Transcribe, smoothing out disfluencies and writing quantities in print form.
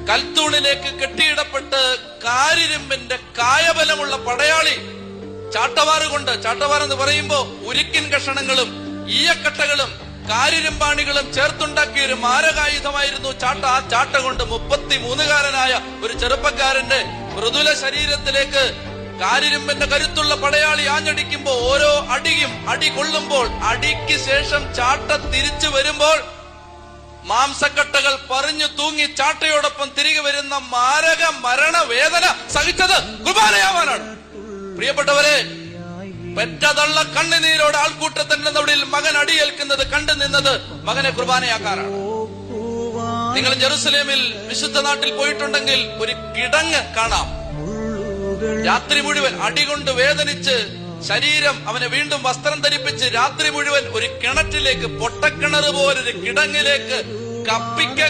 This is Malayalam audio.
കൽത്തൂണിലേക്ക് കെട്ടിയിടപ്പെട്ട് കാരിരുമ്പിന്റെ കായബലമുള്ള പടയാളി ചാട്ടവാറുകൊണ്ട്, ചാട്ടവാറെന്ന് പറയുമ്പോ ഉരുക്കിൻ കഷണങ്ങളും ഈയക്കട്ടകളും കാരിരുമ്പാണികളും ചേർത്തുണ്ടാക്കിയ ഒരു മാരകായുധമായിരുന്നു ചാട്ട. ആ ചാട്ട കൊണ്ട് 33കാരനായ ഒരു ചെറുപ്പക്കാരന്റെ മൃദുല ശരീരത്തിലേക്ക് കാരിരുമ്പിന്റെ കരുത്തുള്ള പടയാളി ആഞ്ഞടിക്കുമ്പോ ഓരോ അടിയും അടി കൊള്ളുമ്പോൾ അടിക്ക് ശേഷം ചാട്ട തിരിച്ചു വരുമ്പോൾ മാംസക്കട്ടകൾ പറഞ്ഞു തൂങ്ങി ചാട്ടയോടൊപ്പം തിരികെ വരുന്ന മാരക മരണവേദന സഹിച്ചത് കുർബാനയാവാനാണ്. പ്രിയപ്പെട്ടവരെ, പെറ്റതള്ള കണ്ണുനീരോട് ആൾക്കൂട്ടത്തിന്റെ നടുവിൽ മകൻ അടിയേൽക്കുന്നത് കണ്ടു നിന്നത് മകനെ കുർബാനയാക്കാനാണ്. നിങ്ങൾ ജെറുസലേമിൽ വിശുദ്ധ നാട്ടിൽ പോയിട്ടുണ്ടെങ്കിൽ ഒരു കിടങ്ങ് കാണാം. രാത്രി മുഴുവൻ അടികൊണ്ട് വേദനിച്ച് ശരീരം അവനെ വീണ്ടും വസ്ത്രം ധരിപ്പിച്ച് രാത്രി മുഴുവൻ ഒരു കിണറ്റിലേക്ക്, പൊട്ടക്കിണർ പോലൊരു കിടങ്ങിലേക്ക് കപ്പിക്ക